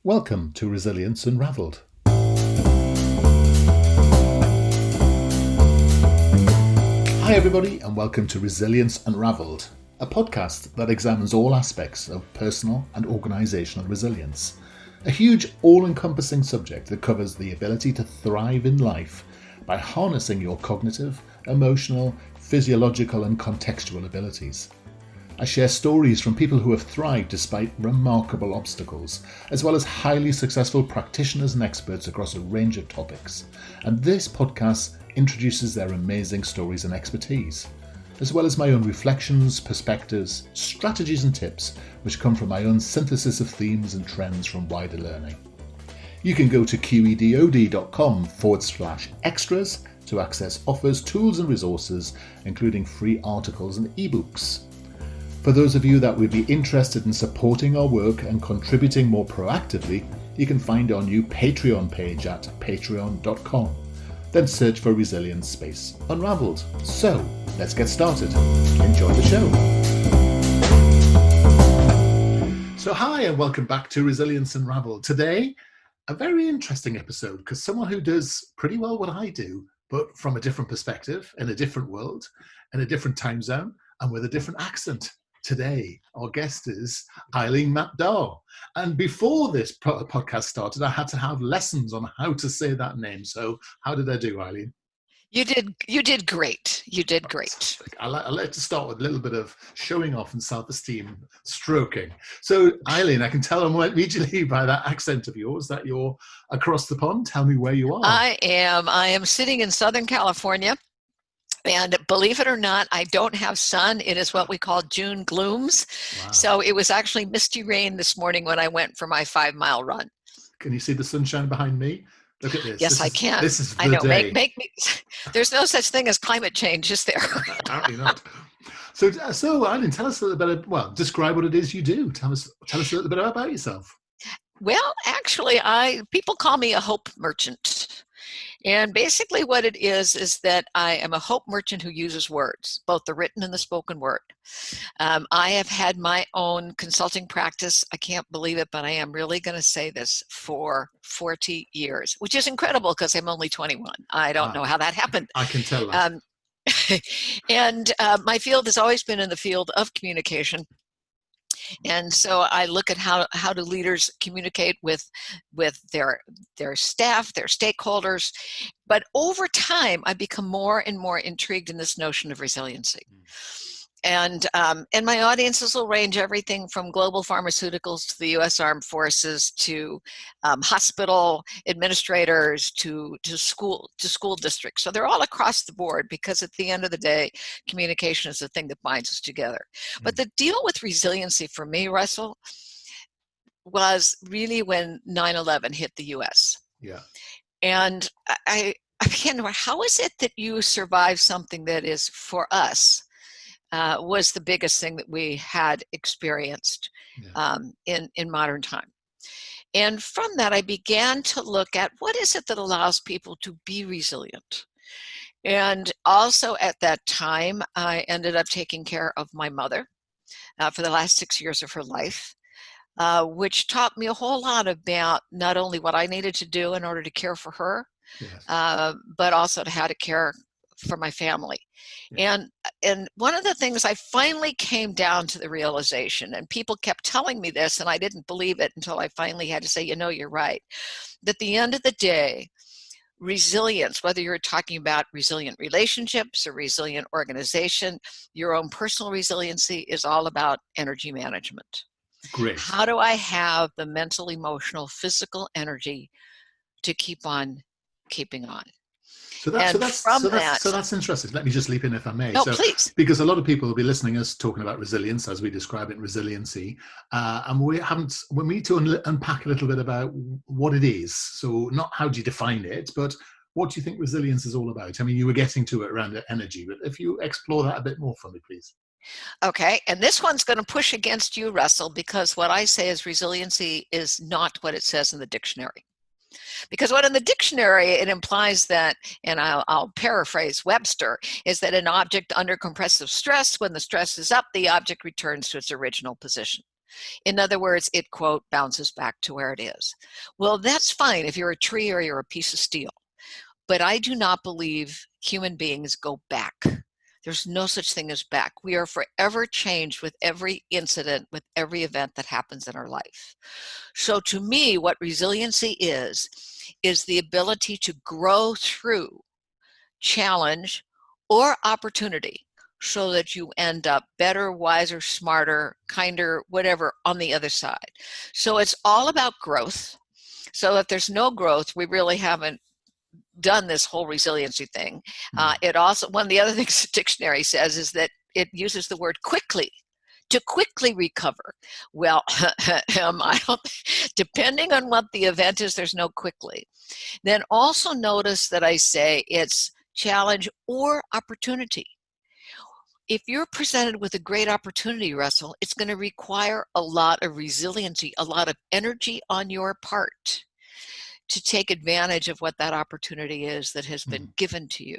Welcome to Resilience Unravelled. Hi everybody and welcome to Resilience Unravelled, a podcast that examines all aspects of personal and organisational resilience. A huge all-encompassing subject that covers the ability to thrive in life by harnessing your cognitive, emotional, physiological and contextual abilities. I share stories from people who have thrived despite remarkable obstacles, as well as highly successful practitioners and experts across a range of topics. And this podcast introduces their amazing stories and expertise, as well as my own reflections, perspectives, strategies and tips, which come from my own synthesis of themes and trends from wider learning. You can go to qedod.com/extras to access offers, tools and resources, including free articles and ebooks. For those of you that would be interested in supporting our work and contributing more proactively, you can find our new Patreon page at patreon.com. Then search for Resilience Space Unravelled. So, let's get started. Enjoy the show. So hi and welcome back to Resilience Unravelled. Today, a very interesting episode because someone who does pretty well what I do, but from a different perspective, in a different world, in a different time zone, and with a different accent. Today, our guest is Eileen McDowell. And before this podcast started, I had to have lessons on how to say that name. So how did I do, Eileen? You did great. You did great. I like to start with a little bit of showing off and self-esteem stroking. So Eileen, I can tell immediately by that accent of yours that you're across the pond. Tell me where you are. I am sitting in Southern California. And believe it or not, I don't have sun. It is what we call June glooms. Wow. So it was actually misty rain this morning when I went for my 5-mile run. Can you see the sunshine behind me? Look at this. Yes, I can. This is the I know. day. Make me. There's no such thing as climate change, is there? Apparently not. So Eileen, tell us a little bit. Describe what it is you do. Tell us a little bit about yourself. Well, actually, people call me a hope merchant. And basically what it is that I am a hope merchant who uses words, both the written and the spoken word. I have had my own consulting practice. I can't believe it, but I am really going to say this for 40 years, which is incredible because I'm only 21. I don't know how that happened. I can tell that. And my field has always been in the field of communication. And so I look at how do leaders communicate with their staff, their stakeholders. But over time, I become more and more intrigued in this notion of resiliency. And my audiences will range everything from global pharmaceuticals to the U.S. Armed Forces to hospital administrators to school districts. So they're all across the board because at the end of the day, communication is the thing that binds us together. But the deal with resiliency for me, Russell, was really when 9/11 hit the U.S. Yeah. And I began to wonder, how is it that you survived something that is, for us, was the biggest thing that we had experienced in modern time. And from that, I began to look at what is it that allows people to be resilient. And also at that time, I ended up taking care of my mother for the last 6 years of her life, which taught me a whole lot about not only what I needed to do in order to care for her, but also how to care for my family. And one of the things I finally came down to the realization, and people kept telling me this and I didn't believe it until I finally had to say, you're right, that at the end of the day, resilience, whether you're talking about resilient relationships or resilient organization, your own personal resiliency is all about energy management. Great. How do I have the mental, emotional, physical energy to keep on keeping on? So that's interesting. Let me just leap in if I may. No, please. Because a lot of people will be listening us talking about resilience as we describe it, resiliency, and we need to unpack a little bit about what it is. So not how do you define it, but what do you think resilience is all about? I mean, you were getting to it around energy, but if you explore that a bit more for me, please. Okay, and this one's going to push against you, Russell, because what I say is resiliency is not what it says in the dictionary. Because what in the dictionary, it implies that, and I'll paraphrase Webster, is that an object under compressive stress, when the stress is up, the object returns to its original position. In other words, it, quote, bounces back to where it is. Well, that's fine if you're a tree or you're a piece of steel. But I do not believe human beings go back. There's no such thing as back. We are forever changed with every incident, with every event that happens in our life. So to me, what resiliency is the ability to grow through challenge or opportunity so that you end up better, wiser, smarter, kinder, whatever on the other side. So it's all about growth. So if there's no growth, we really haven't done this whole resiliency thing. It also, one of the other things the dictionary says is that it uses the word quickly, to quickly recover. Well, depending on what the event is, there's no quickly. Then also notice that I say it's challenge or opportunity. If you're presented with a great opportunity, Russell, it's going to require a lot of resiliency, a lot of energy on your part to take advantage of what that opportunity is that has been given to you.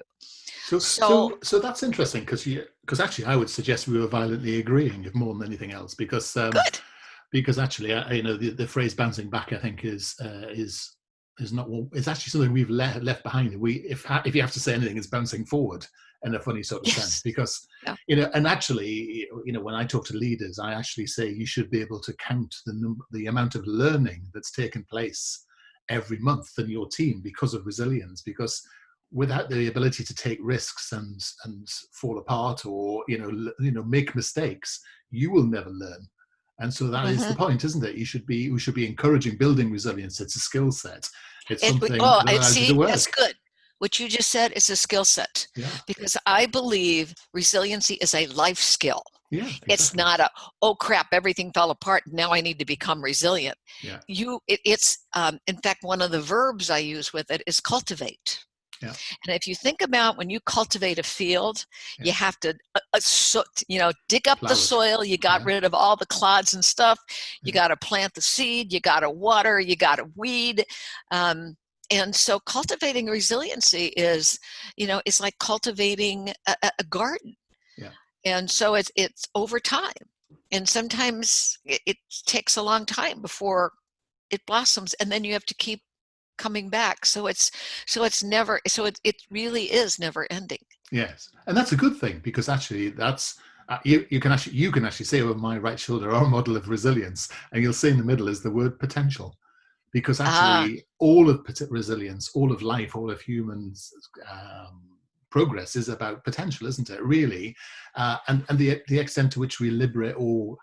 So that's interesting because actually I would suggest we were violently agreeing, if more than anything else, because actually the phrase bouncing back, I think is not, it's actually something we've left behind. If you have to say anything, it's bouncing forward in a funny sort of sense, because and actually when I talk to leaders, I actually say you should be able to count the amount of learning that's taken place every month in your team because of resilience, because without the ability to take risks and fall apart or make mistakes, you will never learn. And so that is the point, isn't it? We should be encouraging building resilience. It's a skill set. It's something that allows you to work. That's good. What you just said is a skill set. Yeah. Because I believe resiliency is a life skill. Yeah, exactly. It's not oh crap, everything fell apart, now I need to become resilient. Yeah. It's in fact, one of the verbs I use with it is cultivate. Yeah. And if you think about when you cultivate a field, you have to dig up the soil. You got rid of all the clods and stuff. You got to plant the seed. You got to water. You got to weed. And so cultivating resiliency is, it's like cultivating a garden. Yeah. And so it's over time. And sometimes it takes a long time before it blossoms. And then you have to keep coming back. So it really is never ending. Yes. And that's a good thing, because actually that's, you can actually say over my right shoulder, our model of resilience, and you'll see in the middle is the word potential. Because actually all of resilience, all of life, all of humans' progress is about potential, isn't it? Really, and the extent to which we liberate or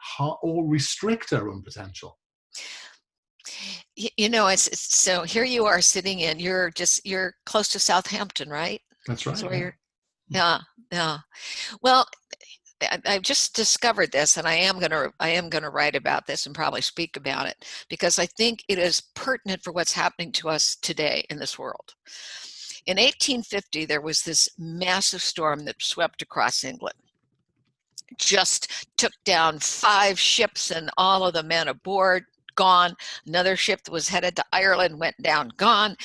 restrict our own potential. It's so here you are sitting in. You're close to Southampton, right? That's right. That's where yeah. Well, I've just discovered this, and I am gonna write about this and probably speak about it, because I think it is pertinent for what's happening to us today in this world. In 1850, there was this massive storm that swept across England. Just took down 5 ships and all of the men aboard, gone. Another ship that was headed to Ireland went down, gone.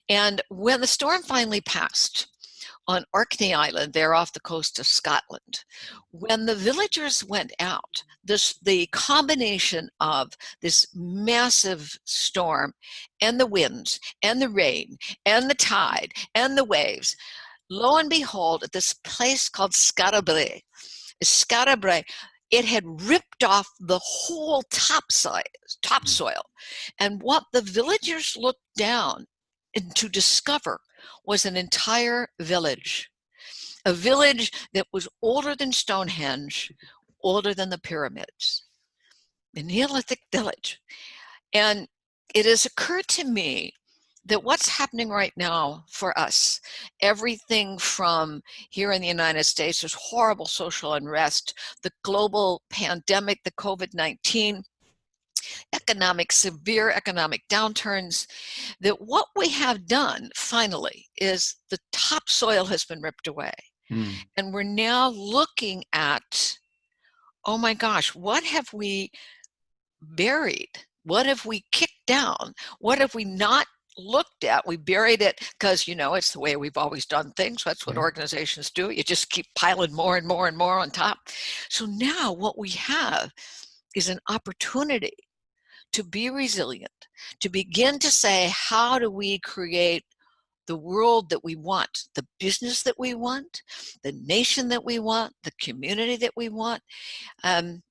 And when the storm finally passed, on Orkney Island, there off the coast of Scotland, when the villagers went out, the combination of this massive storm and the winds and the rain and the tide and the waves, lo and behold, at this place called Scatterbrae, it had ripped off the whole topsoil. And what the villagers looked down and to discover was an entire village, a village that was older than Stonehenge, older than the pyramids, the Neolithic village. And it has occurred to me that what's happening right now for us, everything from here in the United States, there's horrible social unrest, the global pandemic, the COVID-19, severe economic downturns, that what we have done finally is the topsoil has been ripped away. And we're now looking at, oh my gosh, what have we buried? What have we kicked down? What have we not looked at? We buried it because, it's the way we've always done things. That's what organizations do. You just keep piling more and more and more on top. So now what we have is an opportunity to be resilient, to begin to say, how do we create the world that we want, the business that we want, the nation that we want, the community that we want. And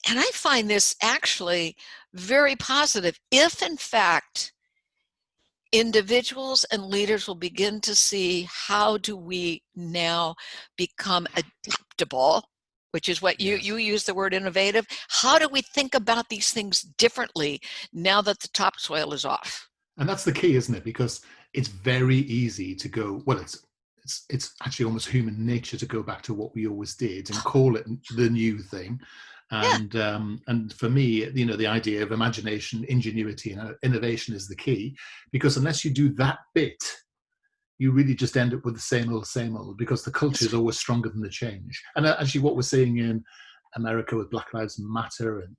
I find this actually very positive if, in fact, individuals and leaders will begin to see, how do we now become adaptable, which is what you use the word innovative. How do we think about these things differently now that the topsoil is off? And that's the key, isn't it? Because it's very easy to go, well, it's actually almost human nature to go back to what we always did and call it the new thing. And for me, the idea of imagination, ingenuity, and innovation is the key, because unless you do that bit, you really just end up with the same old, because the culture is always stronger than the change. And actually what we're seeing in America with Black Lives Matter and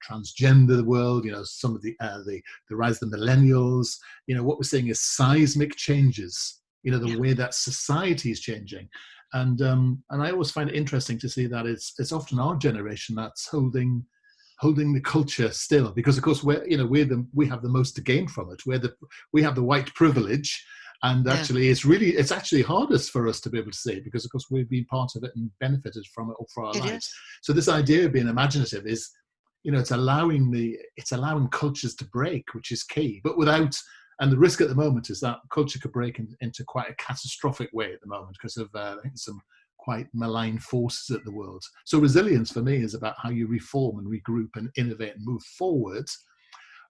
transgender world, some of the rise of the millennials, what we're seeing is seismic changes, the way that society is changing. And I always find it interesting to see that it's often our generation that's holding the culture still, because of course we have the most to gain from it. We have the white privilege. And actually, it's actually hardest for us to be able to say it, because, of course, we've been part of it and benefited from it all for our lives. So this idea of being imaginative is, it's allowing cultures to break, which is key. But and the risk at the moment is that culture could break into quite a catastrophic way at the moment because of I think some quite malign forces at the world. So resilience for me is about how you reform and regroup and innovate and move forward,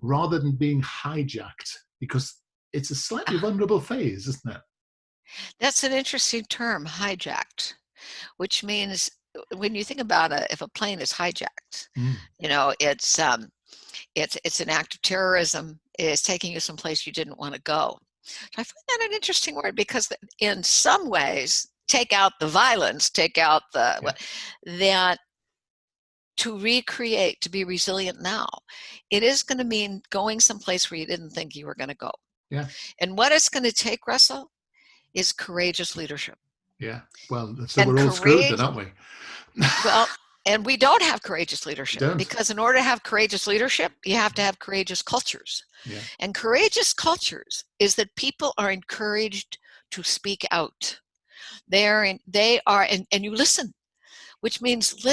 rather than being hijacked, because it's a slightly vulnerable phase, isn't it? That's an interesting term, hijacked, which means when you think about it, if a plane is hijacked, it's an act of terrorism. It's taking you someplace you didn't want to go. So I find that an interesting word, because in some ways, take out the violence, take out that to recreate, to be resilient now, it is going to mean going someplace where you didn't think you were going to go. Yeah. And what it's going to take, Russell, is courageous leadership. Yeah. Well, so we're all screwed then, aren't we? Well, and we don't have courageous leadership, because in order to have courageous leadership, you have to have courageous cultures. Yeah. And courageous cultures is that people are encouraged to speak out. They are, and you listen, which means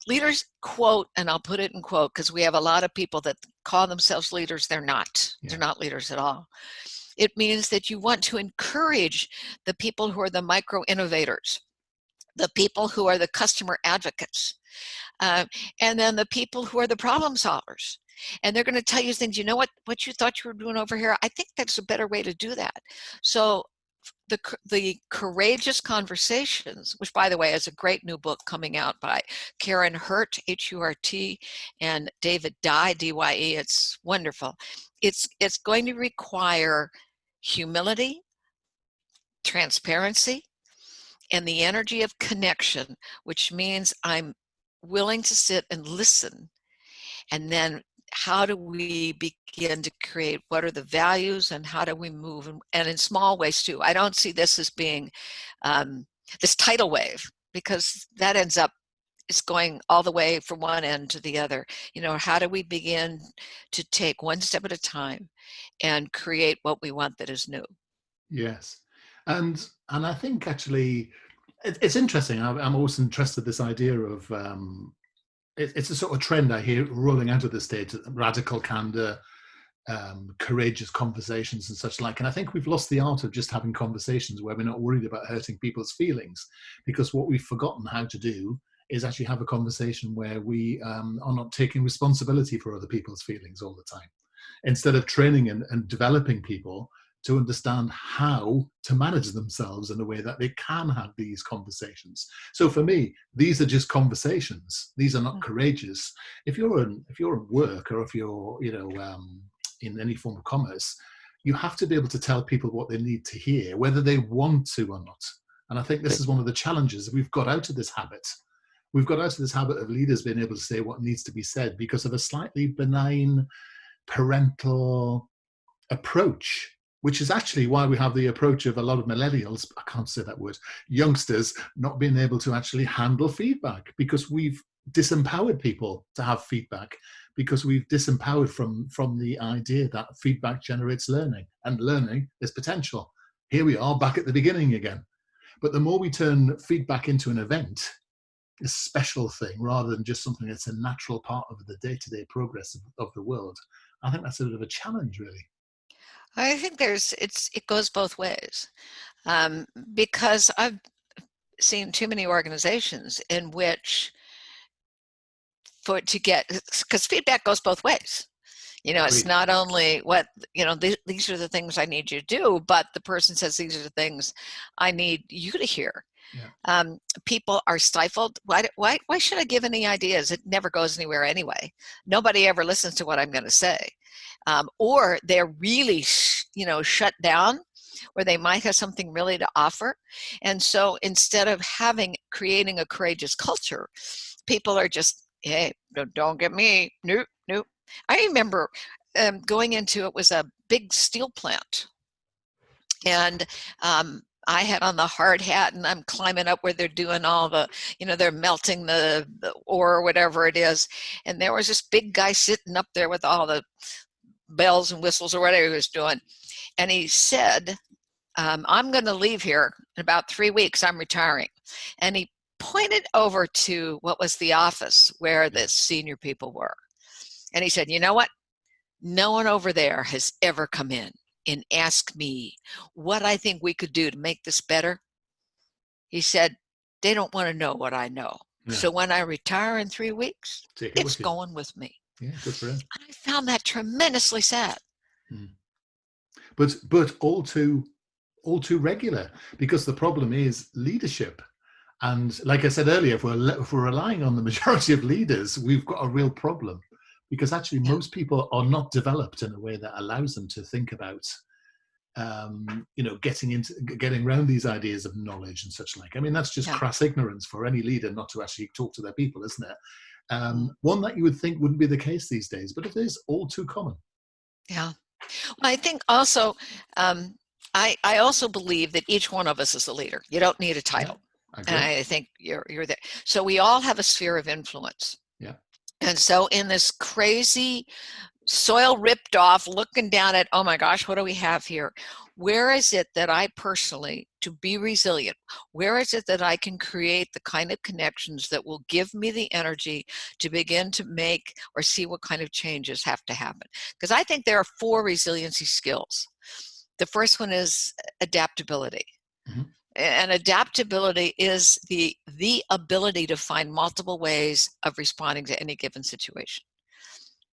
leaders, quote, and I'll put it in quote, because we have a lot of people that call themselves leaders. They're not. They're not leaders at all. It means that you want to encourage the people who are the micro innovators, the people who are the customer advocates, and then the people who are the problem solvers. And they're going to tell you things, what you thought you were doing over here, I think that's a better way to do that. So the courageous conversations, which, by the way, is a great new book coming out by Karen Hurt, H-U-R-T, and David Dye, D-Y-E. It's wonderful. It's going to require humility, transparency, and the energy of connection, which means I'm willing to sit and listen. And then how do we begin to create, what are the values, and how do we move, and in small ways too. I don't see this as being this tidal wave, because that ends up, it's going all the way from one end to the other. How do we begin to take one step at a time and create what we want that is new? Yes. And I think actually it's interesting. I'm always interested in this idea of it's a sort of trend I hear rolling out of the States: radical candor, courageous conversations and such like. And I think we've lost the art of just having conversations where we're not worried about hurting people's feelings, because what we've forgotten how to do is actually have a conversation where we are not taking responsibility for other people's feelings all the time, instead of training and developing people to understand how to manage themselves in a way that they can have these conversations. So for me, these are just conversations. These are not courageous. If you're at work, or if you're in any form of commerce, you have to be able to tell people what they need to hear, whether they want to or not. And I think this is one of the challenges. We've got out of this habit. We've got out of this habit of leaders being able to say what needs to be said because of a slightly benign parental approach, which is actually why we have the approach of a lot of millennials, I can't say that word, youngsters, not being able to actually handle feedback, because we've disempowered people to have feedback, because we've disempowered from the idea that feedback generates learning, and learning is potential. Here we are back at the beginning again. But the more we turn feedback into an event, a special thing, rather than just something that's a natural part of the day-to-day progress of the world, I think that's a bit of a challenge, really. I think it goes both ways, because I've seen too many organizations in which because feedback goes both ways. It's not only what, these are the things I need you to do, but the person says, these are the things I need you to hear. Yeah. People are stifled. Why should I give any ideas? It never goes anywhere anyway. Nobody ever listens to what I'm going to say. Or they're really, shut down, where they might have something really to offer. And so instead of creating a courageous culture, people are just, hey, don't get me. Nope. I remember going into, it was a big steel plant. And I had on the hard hat, and I'm climbing up where they're doing all the, they're melting the ore or whatever it is. And there was this big guy sitting up there with all the bells and whistles or whatever he was doing. And he said, I'm going to leave here in about 3 weeks. I'm retiring. And he pointed over to what was the office where the senior people were. And he said, you know what? No one over there has ever come in and asked me what I think we could do to make this better. He said, they don't want to know what I know. Yeah. So when I retire in 3 weeks, it's going with me. Yeah, good for him. I found that tremendously sad. But all too regular, because the problem is leadership. And like I said earlier, if we're relying on the majority of leaders, we've got a real problem. Because actually, most people are not developed in a way that allows them to think about, getting around these ideas of knowledge and such like. I mean, that's just crass ignorance for any leader not to actually talk to their people, isn't it? One that you would think wouldn't be the case these days, but it is all too common. Yeah. Well, I think also, I also believe that each one of us is a leader. You don't need a title. Yeah, and I think you're there. So we all have a sphere of influence. Yeah. And so in this crazy soil ripped off, looking down at, oh my gosh, what do we have here? Where is it that I personally, to be resilient, where is it that I can create the kind of connections that will give me the energy to begin to make or see what kind of changes have to happen? Because I think there are 4 resiliency skills. The first one is adaptability. Mm-hmm. And adaptability is the ability to find multiple ways of responding to any given situation.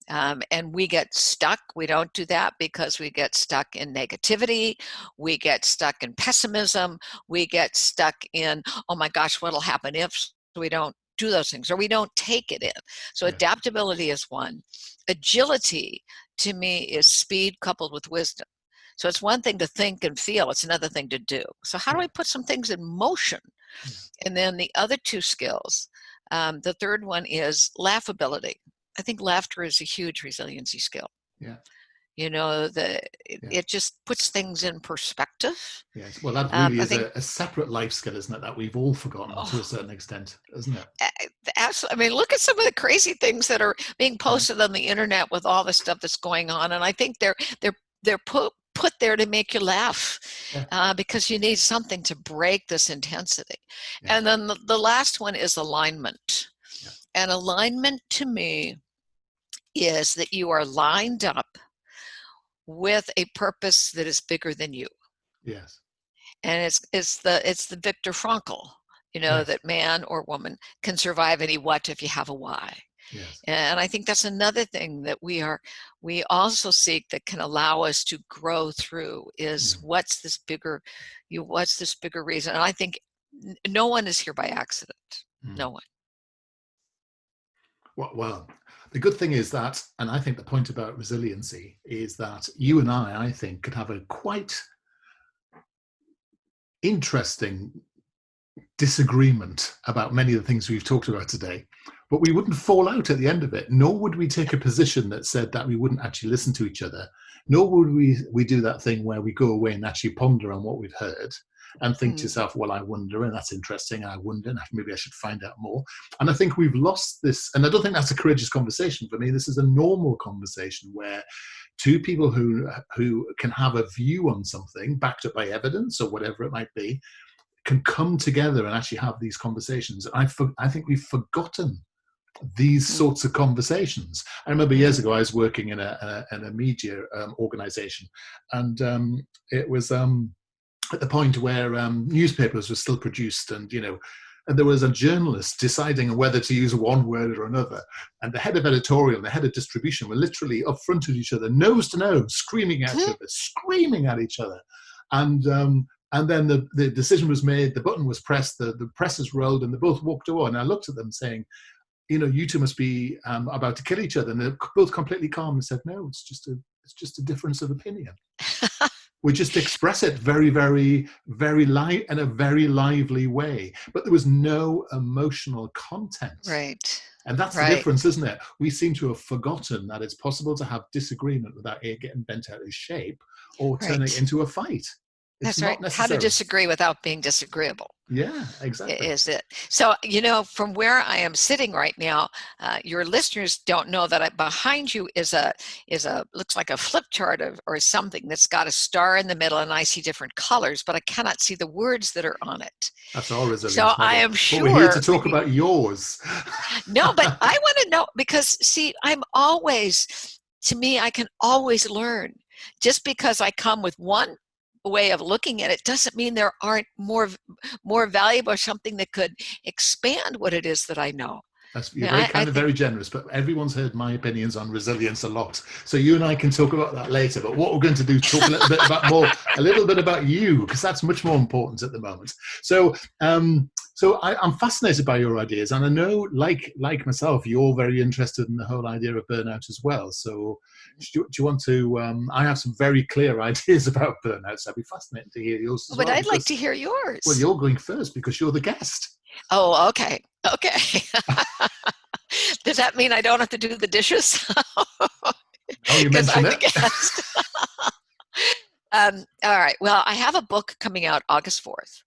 And we get stuck. We don't do that because we get stuck in negativity. We get stuck in pessimism. We get stuck in, oh my gosh, what'll happen if? So we don't do those things, or we don't take it in. So adaptability is one. Agility, to me, is speed coupled with wisdom. So it's one thing to think and feel, it's another thing to do. So how do I put some things in motion? And then the other 2 skills, the third one is laughability. I think laughter is a huge resiliency skill. Yeah. It just puts things in perspective. Yes. Well, that really is a separate life skill, isn't it? That we've all forgotten to a certain extent, isn't it? Absolutely. I mean, look at some of the crazy things that are being posted on the internet with all the stuff that's going on. And I think they're put there to make you laugh, because you need something to break this intensity. And then the last one is alignment. And alignment, to me, is that you are lined up with a purpose that is bigger than you. Yes. And it's the Viktor Frankl, that man or woman can survive any what if you have a why. Yes. And I think that's another thing that we also seek that can allow us to grow through is what's this bigger reason? And I think no one is here by accident. No one. Well, the good thing is that, and I think the point about resiliency is that you and I think, could have a quite interesting disagreement about many of the things we've talked about today, but we wouldn't fall out at the end of it, nor would we take a position that said that we wouldn't actually listen to each other, nor would we do that thing where we go away and actually ponder on what we've heard. and think to yourself, well, I wonder, and that's interesting, I wonder, and maybe I should find out more. And I think we've lost this, and I don't think that's a courageous conversation for me. This is a normal conversation where two people who can have a view on something backed up by evidence or whatever it might be can come together and actually have these conversations. I think we've forgotten these sorts of conversations. I remember years ago I was working in a media organization, and it was at the point where newspapers were still produced, and and there was a journalist deciding whether to use one word or another. And the head of editorial and the head of distribution were literally up front of each other, nose to nose, screaming at each other. And then the decision was made, the button was pressed, the presses rolled, and they both walked away. And I looked at them saying, you two must be about to kill each other. And they're both completely calm and said, no, it's just a difference of opinion. We just express it very, very, very in a very lively way. But there was no emotional content. Right. And that's the difference, isn't it? We seem to have forgotten that it's possible to have disagreement without it getting bent out of shape or turning it into a fight. That's right. How to disagree without being disagreeable. Yeah, exactly. Is it. So, from where I am sitting right now, your listeners don't know that behind you is a looks like a flip chart or something that's got a star in the middle, and I see different colors, but I cannot see the words that are on it. That's all resilience. So I am sure. But we're here to talk about yours. No, but I want to know, because see, to me, I can always learn. Just because I come with one way of looking at it doesn't mean there aren't more valuable or something that could expand what it is that I know. You're very generous, but everyone's heard my opinions on resilience a lot. So you and I can talk about that later. But what we're going to do is talk a little bit about you, because that's much more important at the moment. So I'm fascinated by your ideas, and I know, like myself, you're very interested in the whole idea of burnout as well. So do you want to? I have some very clear ideas about burnout, so I'd be fascinated to hear yours. But I'd like to hear yours. Well, you're going first because you're the guest. Oh, okay. Does that mean I don't have to do the dishes? Oh, you mentioned it. All right. Well, I have a book coming out August 4th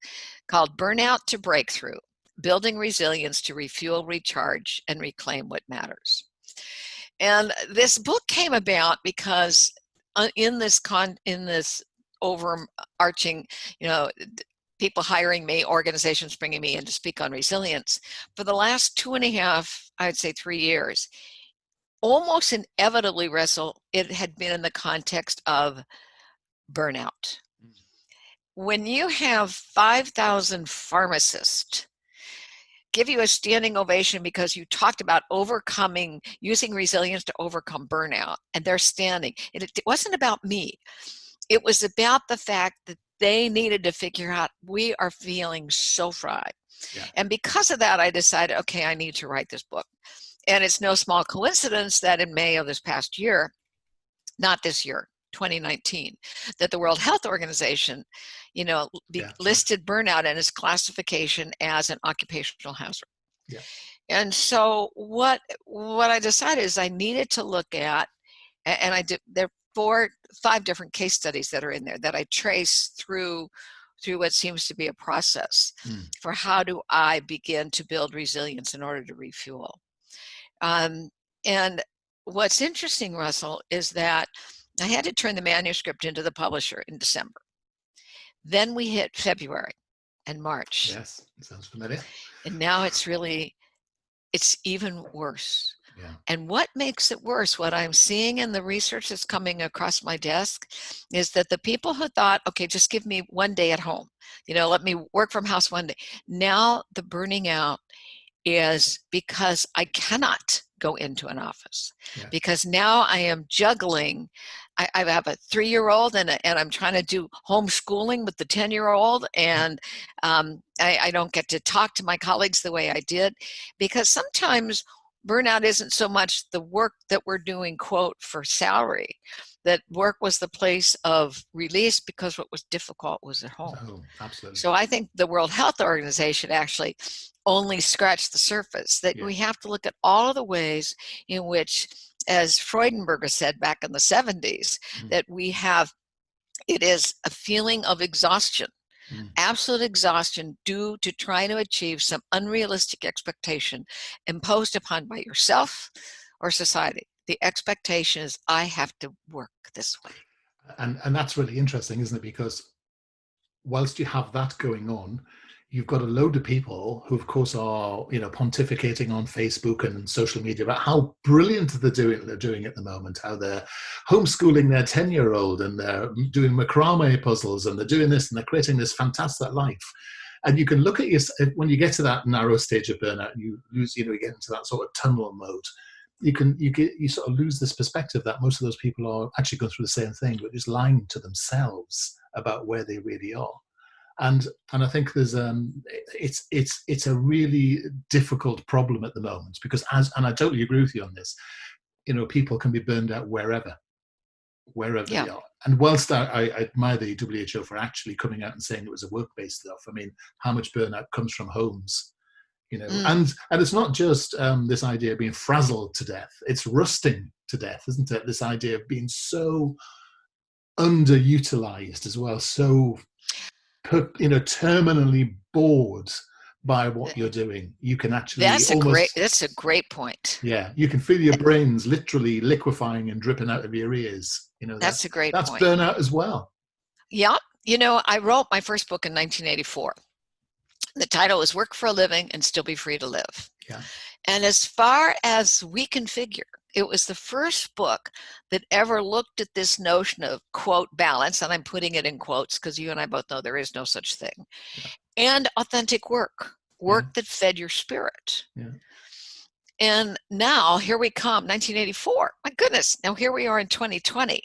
called Burnout to Breakthrough: Building Resilience to Refuel, Recharge, and Reclaim What Matters. And this book came about because in this overarching, people hiring me, organizations bringing me in to speak on resilience, for the last 2.5, I'd say 3 years, almost inevitably, Russell, it had been in the context of burnout. When you have 5,000 pharmacists give you a standing ovation because you talked about using resilience to overcome burnout, and they're standing, it wasn't about me. It was about the fact that they needed to figure out, we are feeling so fried. Yeah. And because of that, I decided, okay, I need to write this book. And it's no small coincidence that in May of this past year, not this year, 2019, that the World Health Organization, listed burnout in its classification as an occupational hazard. Yeah. And so what I decided is I needed to look at, and I did, there are 5 different case studies that are in there that I trace through what seems to be a process for how do I begin to build resilience in order to refuel. And what's interesting, Russell, is that I had to turn the manuscript into the publisher in December. Then we hit February and March. Yes, sounds familiar. And now it's even worse. Yeah. And what makes it worse, what I'm seeing in the research that's coming across my desk, is that the people who thought, okay, just give me one day at home, let me work from house one day. Now the burning out is because I cannot go into an office, because now I am juggling. I have a 3-year-old and I'm trying to do homeschooling with the 10-year-old, and I don't get to talk to my colleagues the way I did, because sometimes burnout isn't so much the work that we're doing, quote, for salary, that work was the place of release because what was difficult was at home. Oh, absolutely. So I think the World Health Organization actually only scratched the surface, that we have to look at all of the ways in which, as Freudenberger said back in the 70s, that it is a feeling of exhaustion Mm. absolute exhaustion due to trying to achieve some unrealistic expectation imposed upon by yourself or society. The expectation is, I have to work this way. And that's really interesting, isn't it? Because whilst you have that going on, you've got a load of people who, of course, are pontificating on Facebook and social media about how brilliant they're doing at the moment, how they're homeschooling their 10-year-old and they're doing macrame puzzles and they're doing this and they're creating this fantastic life. And you can look at when you get to that narrow stage of burnout, you lose, you get into that sort of tunnel mode. You sort of lose this perspective that most of those people are actually going through the same thing, but just lying to themselves about where they really are. And I think there's it's a really difficult problem at the moment, because and I totally agree with you on this, people can be burned out wherever Yeah. they are. And whilst I admire the WHO for actually coming out and saying it was a work-based stuff, I mean, how much burnout comes from homes, and it's not just this idea of being frazzled to death, it's rusting to death, isn't it? This idea of being so underutilized as well, so terminally bored by what you're doing. You can actually that's a great point. Yeah, you can feel your brains literally liquefying and dripping out of your ears. That's a great that's point. burnout as well. Yeah. I wrote my first book in 1984. The title was Work for a Living and Still Be Free to Live. Yeah. And as far as we can figure, it was the first book that ever looked at this notion of, quote, balance, and I'm putting it in quotes because you and I both know there is no such thing, and authentic work that fed your spirit. Yeah. And now here we come, 1984. My goodness, now here we are in 2020.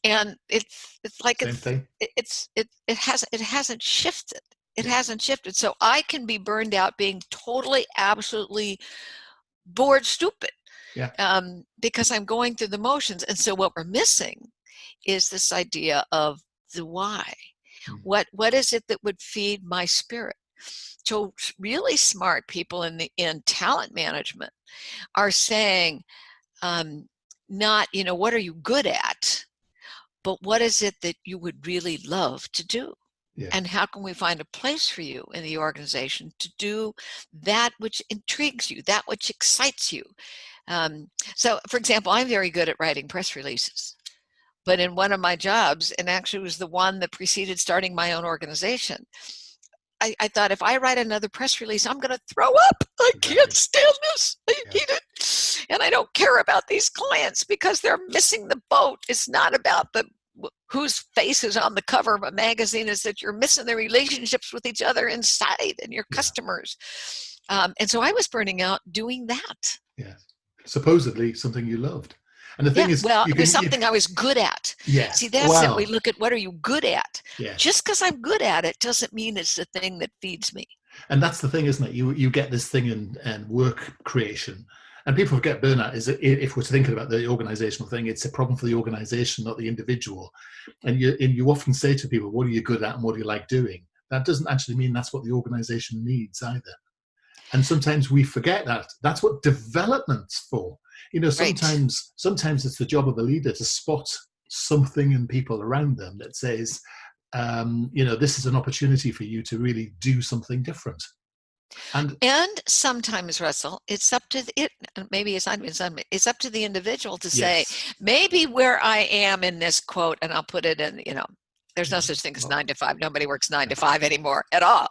And it's like it hasn't shifted. It hasn't shifted. So I can be burned out being totally, absolutely bored stupid. Because I'm going through the motions. And so what we're missing is this idea of the why. What is it that would feed my spirit? So really smart people in talent management are saying, not, what are you good at, but what is it that you would really love to do? Yeah. And how can we find a place for you in the organization to do that which intrigues you, that which excites you? So, for example, I'm very good at writing press releases. But in one of my jobs, and actually it was the one that preceded starting my own organization, I thought, if I write another press release, I'm going to throw up. I can't stand this. I hate it. And I don't care about these clients because they're missing the boat. It's not about whose face is on the cover of a magazine. Is that you're missing the relationships with each other inside and your customers. And so I was burning out doing that. Yeah. Supposedly something you loved. And the thing is, it was something I was good at. Yes. See, that's it. We look at, what are you good at? Yes. Just because I'm good at it doesn't mean it's the thing that feeds me. And that's the thing, isn't it? You get this thing in work creation. And people forget burnout is, if we're thinking about the organizational thing, it's a problem for the organization, not the individual. And you often say to people, what are you good at and what do you like doing? That doesn't actually mean that's what the organization needs either. And sometimes we forget that. That's what development's for. Sometimes it's the job of a leader to spot something in people around them that says, this is an opportunity for you to really do something different. And sometimes, Russell, it's up to it's up to the individual to say, maybe where I am in this quote, and I'll put it in, there's no such thing as 9 to 5. Nobody works 9 to 5 anymore at all.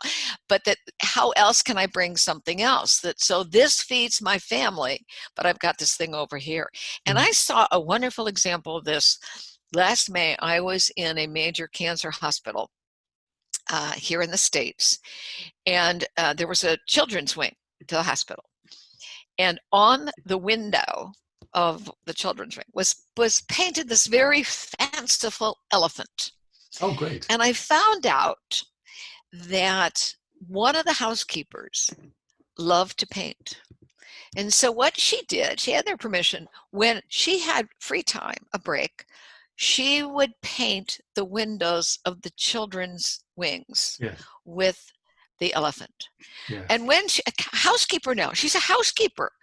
But that, how else can I bring something else? So this feeds my family, but I've got this thing over here. And I saw a wonderful example of this. Last May, I was in a major cancer hospital here in the States. And there was a children's wing to the hospital. And on the window of the children's wing was painted this very fanciful elephant. Oh, great. And I found out that one of the housekeepers loved to paint. And so what she did, she had their permission, when she had free time, a break, she would paint the windows of the children's wings with the elephant. Yes. And when a housekeeper now, she's a housekeeper,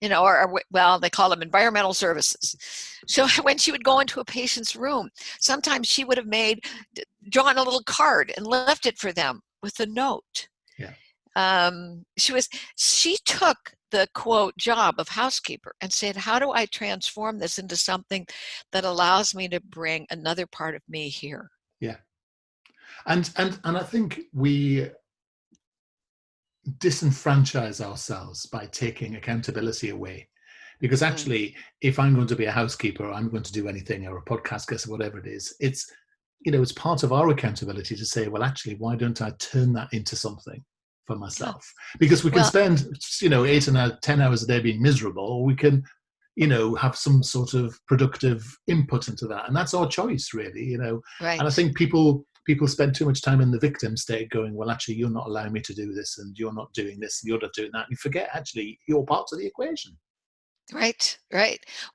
or well, they call them environmental services. So when she would go into a patient's room, sometimes she would have drawn a little card and left it for them with a note. Yeah. She took the quote job of housekeeper and said, how do I transform this into something that allows me to bring another part of me here? Yeah. And I think we disenfranchise ourselves by taking accountability away. Because actually, if I'm going to be a housekeeper, or I'm going to do anything, or a podcast guest, or whatever it is, it's part of our accountability to say, well, actually, why don't I turn that into something for myself? Because we can spend, 8 and 10 hours a day being miserable, or we can, have some sort of productive input into that. And that's our choice, really, Right. And I think people spend too much time in the victim state going, well, actually, you're not allowing me to do this, and you're not doing this, and you're not doing that. And you forget, actually, you're part of the equation. Right.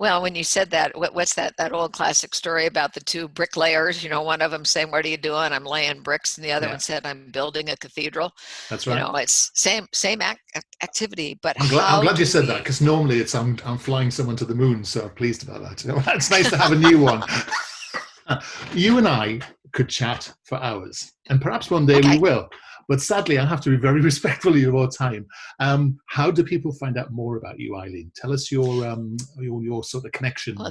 Well, when you said that, what's that old classic story about the two bricklayers? One of them saying, "What are you doing?" "I'm laying bricks," and the other one said, "I'm building a cathedral." That's right. It's same activity, but I'm glad you said that, because normally it's I'm flying someone to the moon, so I'm pleased about that. It's nice to have a new one. You and I could chat for hours, and perhaps one day we will. But sadly, I have to be very respectful of your time. How do people find out more about you, Eileen? Tell us your sort of connection. Well,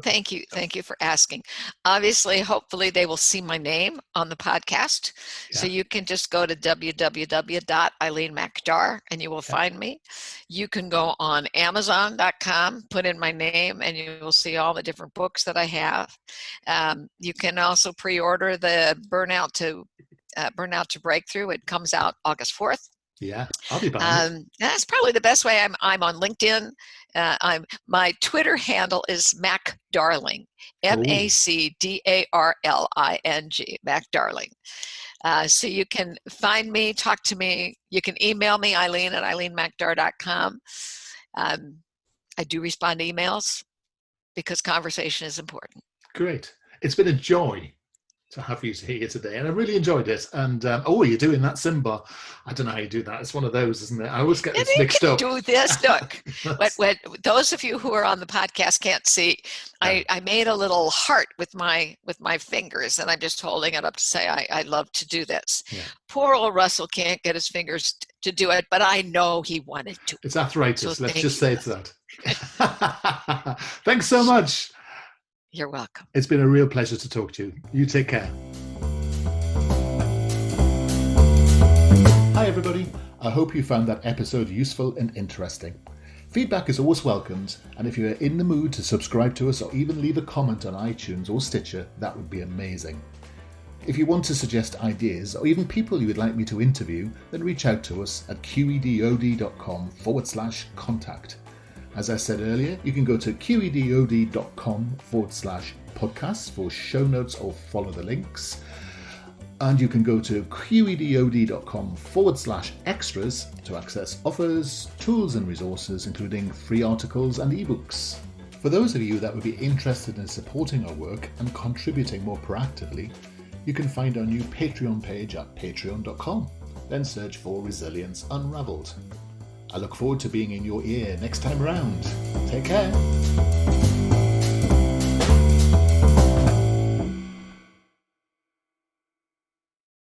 thank you for asking. Obviously, hopefully they will see my name on the podcast. Yeah. So you can just go to www.eileenmacdar and you will find me. You can go on Amazon.com, put in my name, and you will see all the different books that I have. You can also pre-order the Burnout to Breakthrough. It comes out August 4th. Yeah, I'll be buying it. That's probably the best way. I'm on LinkedIn. My Twitter handle is Mac Darling, MacDarling, Mac Darling. So you can find me, talk to me. You can email me, Eileen@eileenmacdar.com. I do respond to emails because conversation is important. Great. It's been a joy to have you here today, and I really enjoyed it. And you're doing that symbol. I don't know how you do that. It's one of those, isn't it? I always get this mixed up. Do this. Look, what those of you who are on the podcast can't see, I made a little heart with my fingers, and I'm just holding it up to say I love to do this. Yeah. Poor old Russell can't get his fingers to do it, but I know he wanted to. It's arthritis. So let's just say it's that. Thanks so much. You're welcome. It's been a real pleasure to talk to you. You take care. Hi, everybody. I hope you found that episode useful and interesting. Feedback is always welcomed, and if you are in the mood to subscribe to us or even leave a comment on iTunes or Stitcher, that would be amazing. If you want to suggest ideas or even people you would like me to interview, then reach out to us at qedod.com/contact. As I said earlier, you can go to qedod.com/podcasts for show notes or follow the links. And you can go to qedod.com/extras to access offers, tools and resources, including free articles and ebooks. For those of you that would be interested in supporting our work and contributing more proactively, you can find our new Patreon page at patreon.com. Then search for Resilience Unravelled. I look forward to being in your ear next time around. Take care.